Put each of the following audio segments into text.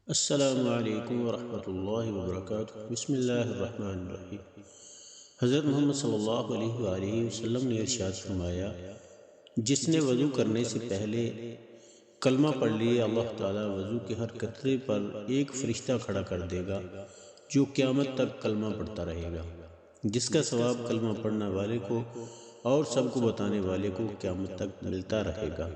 السلام علیکم ورحمۃ اللہ وبرکاتہ۔ بسم اللہ الرحمن الرحیم۔ حضرت محمد صلی اللہ علیہ وآلہ وسلم نے ارشاد فرمایا، جس نے وضو کرنے سے پہلے کلمہ پڑھ لیے، اللہ تعالیٰ وضو کے ہر قطرے پر ایک فرشتہ کھڑا کر دے گا جو قیامت تک کلمہ پڑھتا رہے گا، جس کا ثواب کلمہ پڑھنے والے کو اور سب کو بتانے والے کو قیامت تک ملتا رہے گا۔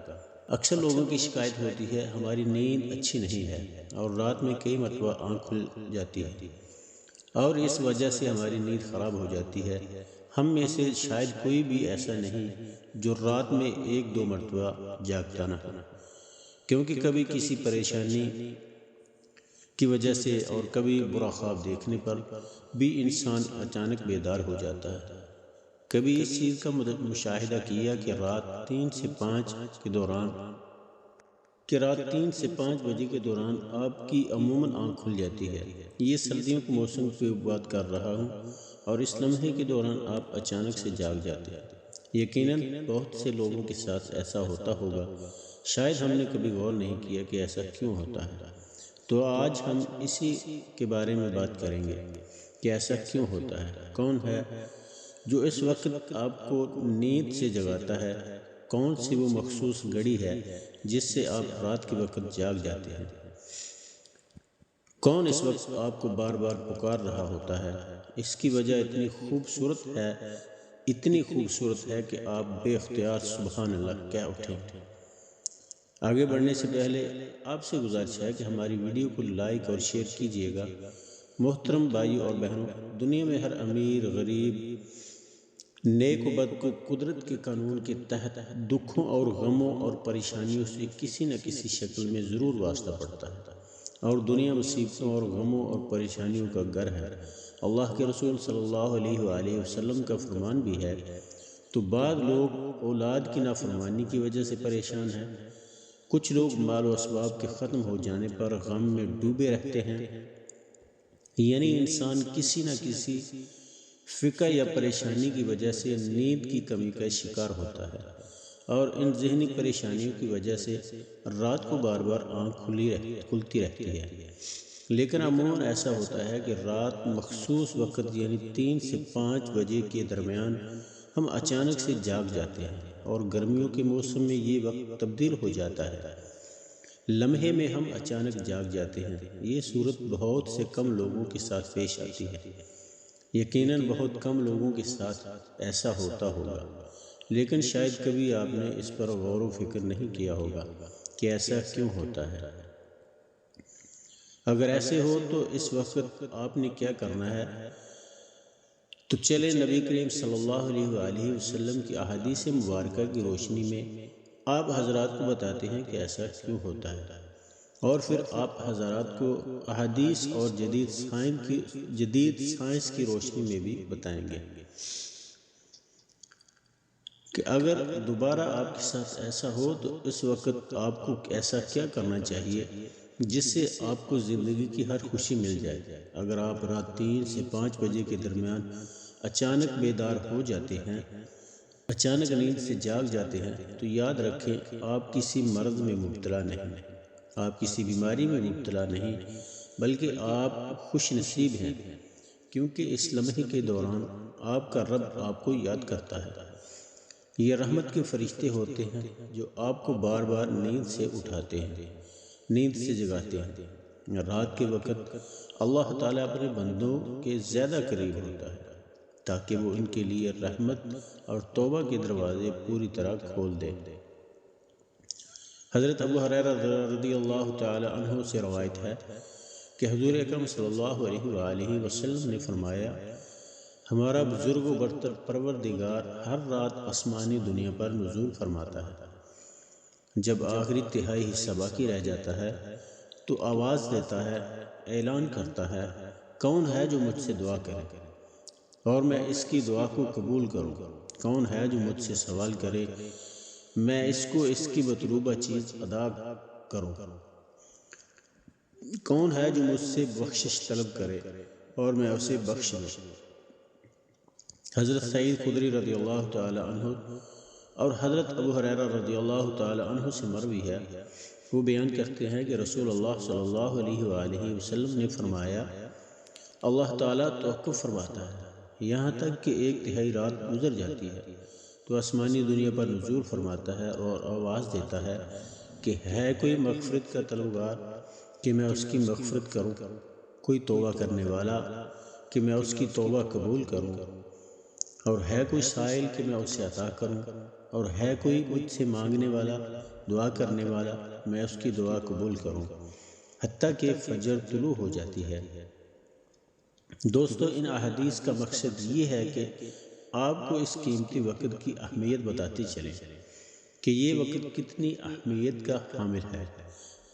اکثر لوگوں کی شکایت ہوتی ہے ہماری نیند اچھی نہیں ہے اور رات میں کئی مرتبہ آنکھ کھل جاتی ہے اور اس وجہ سے ہماری نیند خراب ہو جاتی ہے۔ ہم میں سے شاید کوئی بھی ایسا نہیں جو رات میں ایک دو مرتبہ جاگتا نہ ہو، کیونکہ کبھی کسی پریشانی کی وجہ سے اور کبھی برا خواب دیکھنے پر بھی انسان اچانک بیدار ہو جاتا ہے۔ کبھی اس چیز کا مشاہدہ کیا کہ رات 3 سے 5 بجے کے دوران آپ کی عموماً آنکھ کھل جاتی ہے۔ یہ سردیوں کے موسم کی بات کر رہا ہوں اور اس لمحے کے دوران آپ اچانک سے جاگ جاتے ہیں۔ یقیناً بہت سے لوگوں کے ساتھ ایسا ہوتا ہوگا، شاید ہم نے کبھی غور نہیں کیا کہ ایسا کیوں ہوتا ہے۔ تو آج ہم اسی کے بارے میں بات کریں گے کہ ایسا کیوں ہوتا ہے، کون ہے جو اس وقت آپ کو نیند سے جگاتا ہے، کون سی وہ مخصوص گھڑی ہے جس سے آپ رات کے وقت جاگ جاتے ہیں، کون اس وقت آپ کو بار بار پکار رہا ہوتا ہے۔ اس کی وجہ اتنی خوبصورت ہے کہ آپ بے اختیار سبحان اللہ کہہ اٹھیں۔ آگے بڑھنے سے پہلے آپ سے گزارش ہے کہ ہماری ویڈیو کو لائک اور شیئر کیجیے گا۔ محترم بھائیوں اور بہنوں، دنیا میں ہر امیر، غریب، نیک و بد کو قدرت کے قانون کے تحت دکھوں اور غموں اور پریشانیوں سے کسی نہ کسی شکل میں ضرور واسطہ پڑتا ہے، اور دنیا مصیبتوں اور غموں اور پریشانیوں کا گھر ہے۔ اللہ کے رسول صلی اللہ علیہ وآلہ وسلم کا فرمان بھی ہے، تو بعض لوگ اولاد کی نافرمانی کی وجہ سے پریشان ہیں، کچھ لوگ مال و اسباب کے ختم ہو جانے پر غم میں ڈوبے رہتے ہیں۔ یعنی انسان کسی نہ کسی فکر یا پریشانی کی وجہ سے نیند کی کمی کا شکار ہوتا ہے، اور ان ذہنی پریشانیوں کی وجہ سے رات کو بار بار آنکھ کھلتی رہتی ہے۔ لیکن عموماً ایسا ہوتا ہے کہ رات مخصوص وقت یعنی 3 سے 5 بجے کے درمیان ہم اچانک سے جاگ جاتے ہیں، اور گرمیوں کے موسم میں یہ وقت تبدیل ہو جاتا ہے۔ لمحے میں ہم اچانک جاگ جاتے ہیں۔ یہ صورت بہت سے کم لوگوں کے ساتھ پیش آتی ہے۔ یقیناً بہت کم لوگوں کے ساتھ ایسا ہوتا ہوگا، لیکن شاید کبھی آپ نے اس پر غور و فکر نہیں کیا ہوگا کہ ایسا کیوں ہوتا ہے۔ اگر ایسے ہو تو اس وقت آپ نے کیا کرنا ہے؟ تو چلے نبی کریم صلی اللہ علیہ وآلہ وسلم کی احادیث مبارکہ کی روشنی میں آپ حضرات کو بتاتے ہیں کہ ایسا کیوں ہوتا ہے، اور پھر آپ حضرات کو احادیث اور جدید سائنس کی روشنی میں بھی بتائیں گے کہ اگر دوبارہ آپ کے ساتھ ایسا ہو تو اس وقت آپ کو ایسا کیا کرنا چاہیے جس سے آپ کو زندگی کی ہر خوشی مل جائے۔ اگر آپ رات 3 سے 5 بجے کے درمیان اچانک بیدار ہو جاتے ہیں، اچانک نیند سے جاگ جاتے ہیں، تو یاد رکھیں آپ کسی مرض میں مبتلا نہیں، آپ کسی بیماری میں مبتلا نہیں، بلکہ آپ خوش نصیب ہیں، کیونکہ اس لمحے کے دوران آپ کا رب آپ کو یاد کرتا ہے۔ یہ رحمت کے فرشتے ہوتے ہیں جو آپ کو بار بار نیند سے اٹھاتے ہیں، نیند سے جگاتے ہیں۔ رات کے وقت اللہ تعالیٰ اپنے بندوں کے زیادہ قریب ہوتا ہے تاکہ وہ ان کے لیے رحمت اور توبہ کے دروازے پوری طرح کھول دے۔ حضرت ابو ہریرہ رضی اللہ تعالی عنہ سے روایت ہے کہ حضور اکرم صلی اللہ علیہ وآلہ وسلم نے فرمایا، ہمارا بزرگ و برتر پروردگار ہر رات آسمانی دنیا پر نزول فرماتا ہے۔ جب آخری تہائی حصہ باقی رہ جاتا ہے تو آواز دیتا ہے، اعلان کرتا ہے، کون ہے جو مجھ سے دعا کرے اور میں اس کی دعا کو قبول کروں؟ کون ہے جو مجھ سے سوال کرے، میں اس کو اس کی مطلوبہ چیز عطا کروں؟ کون ہے جو مجھ سے بخشش طلب کرے اور میں اسے بخش دوں؟ حضرت سعید خدری رضی اللہ تعالی عنہ اور حضرت ابو ہریرہ رضی اللہ تعالی عنہ سے مروی ہے وہ بیان کرتے ہیں کہ رسول اللہ صلی اللہ علیہ وآلہ وسلم نے فرمایا، اللہ تعالیٰ توقف فرماتا ہے یہاں تک کہ 1/3 رات گزر جاتی ہے تو آسمانی دنیا پر نزول فرماتا ہے اور آواز دیتا ہے کہ ہے کوئی مغفرت کا طلبگار کہ میں اس کی مغفرت کروں، کوئی توبہ کرنے والا کہ میں اس کی توبہ قبول کروں، اور ہے کوئی سائل کہ میں اسے عطا کروں، اور ہے کوئی مجھ سے مانگنے والا، دعا کرنے والا، میں اس کی دعا قبول کروں، حتیٰ کہ فجر طلوع ہو جاتی ہے۔ دوستو، ان احادیث کا مقصد یہ ہے کہ آپ کو اس قیمتی وقت کی اہمیت بتاتے چلیں کہ یہ وقت کتنی اہمیت کا حامل ہے۔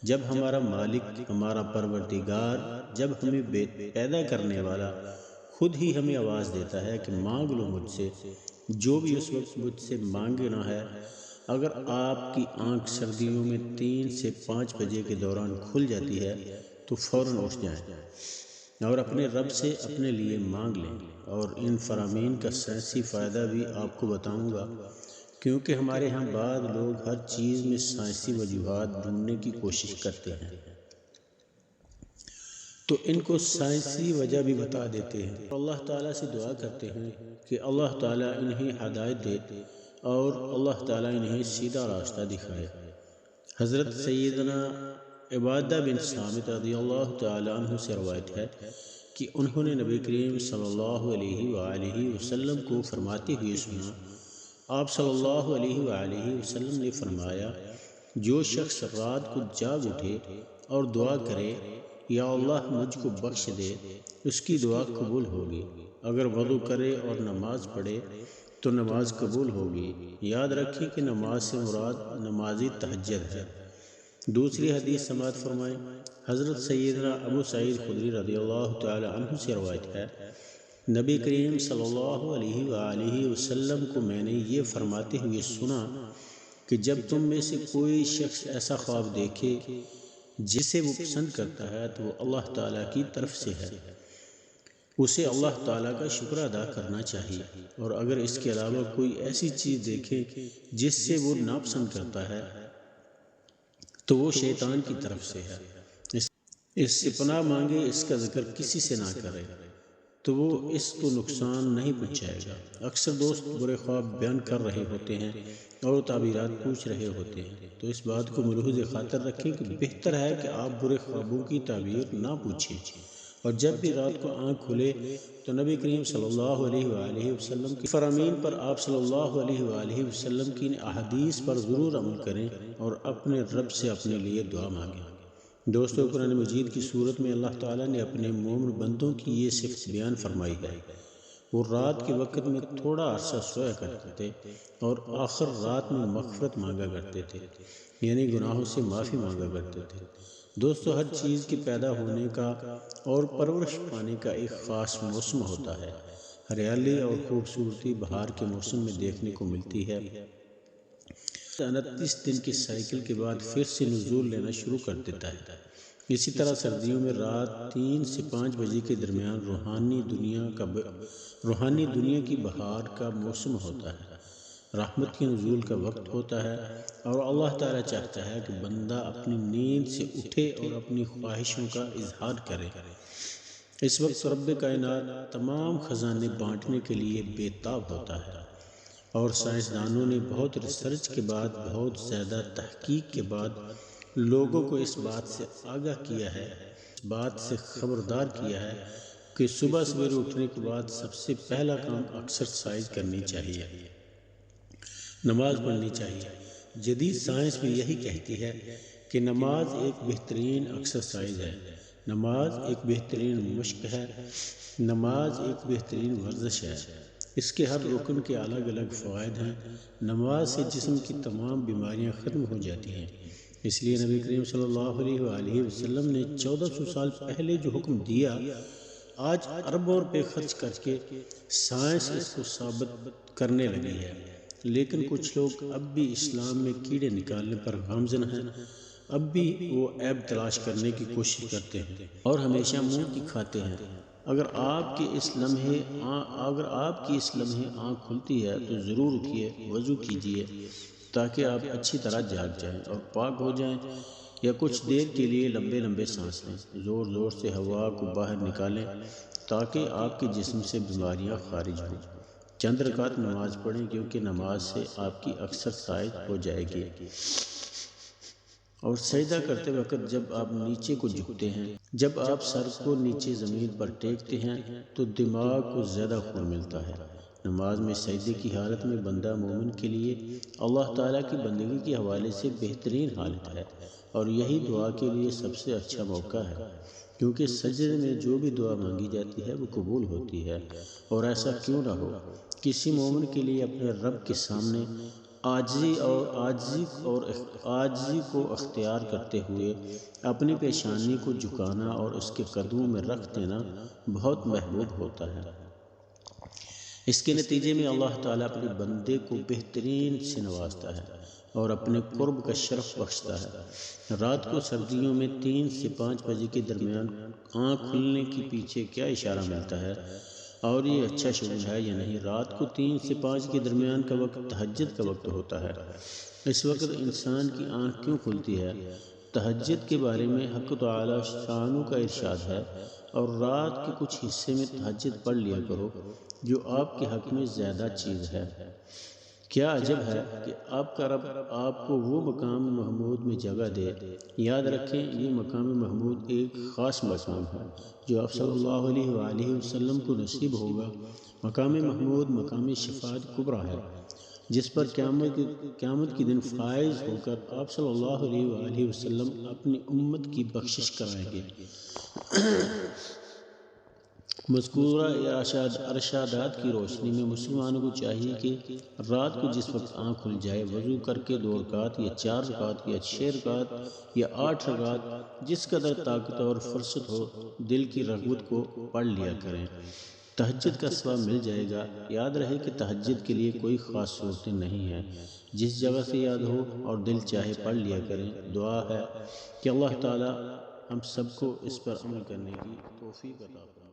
جب ہمارا مالک، ہمارا پروردگار، جب ہمیں پیدا کرنے والا خود ہی ہمیں آواز دیتا ہے کہ مانگ لو مجھ سے جو بھی اس وقت مجھ سے مانگنا ہے، اگر آپ کی آنکھ سردیوں میں 3 سے 5 بجے کے دوران کھل جاتی ہے تو فوراً اٹھ جائیں اور اپنے رب سے اپنے لیے مانگ لیں۔ اور ان فرامین کا سائنسی فائدہ بھی آپ کو بتاؤں گا، کیونکہ ہمارے ہاں بعض لوگ ہر چیز میں سائنسی وجوہات ڈھونڈنے کی کوشش کرتے ہیں، تو ان کو سائنسی وجہ بھی بتا دیتے ہیں۔ اللہ تعالیٰ سے دعا کرتے ہیں کہ اللہ تعالیٰ انہیں ہدایت دے اور اللہ تعالیٰ انہیں سیدھا راستہ دکھائے۔ حضرت سیدنا عبادہ بن صامت رضی اللہ تعالیٰ عنہ سے روایت ہے کہ انہوں نے نبی کریم صلی اللہ علیہ وآلہ وسلم کو فرماتے ہوئے سنا، آپ صلی اللہ علیہ وآلہ وسلم نے فرمایا، جو شخص رات کو جاگ اٹھے اور دعا کرے یا اللہ مجھ کو بخش دے، اس کی دعا قبول ہوگی۔ اگر وضو کرے اور نماز پڑھے تو نماز قبول ہوگی۔ یاد رکھیں کہ نماز سے مراد نماز تہجد ہے۔ دوسری حدیث سماعت فرمائیں۔ حضرت سیدنا ابو سعید خدری رضی اللہ تعالی عنہ سے روایت ہے، نبی کریم صلی اللہ علیہ وآلہ وسلم کو میں نے یہ فرماتے ہوئے سنا کہ جب تم میں سے کوئی شخص ایسا خواب دیکھے جسے وہ پسند کرتا ہے تو وہ اللہ تعالیٰ کی طرف سے ہے، اسے اللہ تعالیٰ کا شکر ادا کرنا چاہیے، اور اگر اس کے علاوہ کوئی ایسی چیز دیکھے جس سے وہ ناپسند کرتا ہے تو وہ شیطان کی طرف سے ہے، اس سے پناہ مانگے، اس کا ذکر کسی سے نہ کرے تو وہ اس کو نقصان نہیں پہنچائے گا۔ اکثر دوست برے خواب بیان کر رہے ہوتے ہیں اور تعبیرات پوچھ رہے ہوتے ہیں، تو اس بات کو ملحوظ خاطر رکھیں کہ بہتر ہے کہ آپ برے خوابوں کی تعبیر نہ پوچھیں، اور جب بھی رات کو آنکھ کھلے تو نبی کریم صلی اللہ علیہ وآلہ وسلم کی فرامین پر، آپ صلی اللہ علیہ وآلہ وسلم کی احادیث پر ضرور عمل کریں اور اپنے رب سے اپنے لیے دعا مانگیں۔ دوستو، قرآن مجید کی صورت میں اللہ تعالیٰ نے اپنے مومن بندوں کی یہ صفت بیان فرمائی ہے، وہ رات کے وقت میں تھوڑا عرصہ سویا کرتے تھے اور آخر رات میں مغفرت مانگا کرتے تھے، یعنی گناہوں سے معافی مانگا کرتے تھے۔ دوستو، ہر چیز کے پیدا ہونے کا اور پرورش پانے کا ایک خاص موسم ہوتا ہے۔ ہریالی اور خوبصورتی بہار کے موسم میں دیکھنے کو ملتی ہے۔ 29 دن کی سائیکل کے بعد پھر سے نزول لینا شروع کر دیتا ہے۔ اسی طرح سردیوں میں رات 3 سے 5 بجے کے درمیان روحانی دنیا کی بہار کا موسم ہوتا ہے، رحمت کے نزول کا وقت ہوتا ہے، اور اللہ تعالیٰ چاہتا ہے کہ بندہ اپنی نیند سے اٹھے اور اپنی خواہشوں کا اظہار کرے۔ اس وقت رب کائنات تمام خزانے بانٹنے کے لیے بے تاب ہوتا ہے، اور سائنسدانوں نے بہت ریسرچ کے بعد، بہت زیادہ تحقیق کے بعد لوگوں کو اس بات سے آگاہ کیا ہے، اس بات سے خبردار کیا ہے کہ صبح سویرے اٹھنے کے بعد سب سے پہلا کام ایکسرسائز کرنی چاہیے، نماز پڑھنی چاہیے۔ جدید سائنس میں یہی کہتی ہے کہ نماز ایک بہترین ایکسرسائز ہے، نماز ایک بہترین مشق ہے، نماز ایک بہترین ورزش ہے۔ اس کے ہر رکن کے الگ الگ فوائد ہیں۔ نماز سے جسم کی تمام بیماریاں ختم ہو جاتی ہیں، اس لیے نبی کریم صلی اللہ علیہ وآلہ وسلم نے 1400 سال پہلے جو حکم دیا، آج اربوں روپے خرچ کر کے سائنس اس کو ثابت کرنے لگی ہے، لیکن کچھ لوگ اب بھی اسلام میں کیڑے نکالنے پر گامزن ہیں، اب بھی وہ عیب تلاش کرنے کی کوشش کرتے ہیں اور ہمیشہ منہ کی کھاتے ہیں۔ اگر آپ کی اس لمحے آنکھ کھلتی ہے تو ضرور اٹھیے، وضو کیجیے تاکہ آپ اچھی طرح جاگ جائیں اور پاک ہو جائیں۔ یا کچھ دیر کے لیے لمبے لمبے سانس لیں، زور زور سے ہوا کو باہر نکالیں تاکہ آپ کے جسم سے بیماریاں خارج ہوں۔ چند رکعت نماز پڑھیں کیونکہ نماز سے آپ کی ایکسرسائز ہو جائے گی۔ اور سجدہ کرتے وقت جب آپ نیچے کو جھکتے ہیں، جب آپ سر کو نیچے زمین پر ٹیکتے ہیں تو دماغ کو زیادہ خون ملتا ہے۔ نماز میں سجدے کی حالت میں بندہ مومن کے لیے اللہ تعالیٰ کی بندگی کے حوالے سے بہترین حالت ہے، اور یہی دعا کے لیے سب سے اچھا موقع ہے، کیونکہ سجدے میں جو بھی دعا مانگی جاتی ہے وہ قبول ہوتی ہے۔ اور ایسا کیوں نہ ہو، کسی مومن کے لیے اپنے رب کے سامنے عاجزی کو اختیار کرتے ہوئے اپنی پیشانی کو جھکانا اور اس کے قدموں میں رکھ دینا بہت محبوب ہوتا ہے۔ اس کے نتیجے میں اللہ تعالیٰ اپنے بندے کو بہترین سے نوازتا ہے اور اپنے قرب کا شرف بخشتا ہے۔ رات کو سردیوں میں 3 سے 5 بجے کے درمیان آنکھ کھلنے کے پیچھے کیا اشارہ ملتا ہے، اور یہ اچھا شعور ہے یا نہیں؟ رات کو 3 سے 5 کے درمیان کا وقت تہجد کا وقت ہوتا ہے۔ اس وقت انسان کی آنکھ کیوں کھلتی ہے؟ تہجد کے بارے میں حق تعالی شانہ کا ارشاد ہے، اور رات کے کچھ حصے میں تہجد پڑھ لیا کرو جو آپ کے حق میں زیادہ چیز ہے۔ کیا عجب ہے کہ آپ کا رب آپ کو وہ مقام محمود میں جگہ دے۔ یاد رکھیں، یہ مقام محمود ایک خاص مقام ہے جو آپ صلی اللہ علیہ وآلہ وسلم کو نصیب ہوگا۔ مقام محمود مقام شفاعت کبریٰ ہے، جس پر قیامت کے دن فائز ہو کر آپ صلی اللہ علیہ وآلہ وسلم اپنی امت کی بخشش کرائیں گے۔ مذکورہ ارشادات کی روشنی میں مسلمانوں کو چاہیے کہ رات کو جس وقت آنکھ کھل جائے وضو کر کے 2 رکعت یا 4 رکعت یا 6 رکعت یا 8 رکعت جس قدر طاقت اور فرصت ہو دل کی رغبت کو پڑھ لیا کریں۔ تہجد کا ثواب مل جائے گا۔ یاد رہے کہ تہجد کے لیے کوئی خاص صورتیں نہیں ہیں، جس جگہ سے یاد ہو اور دل چاہے پڑھ لیا کریں۔ دعا ہے کہ اللہ تعالی ہم سب کو اس پر عمل کرنے کی توفیق عطا فرمائے۔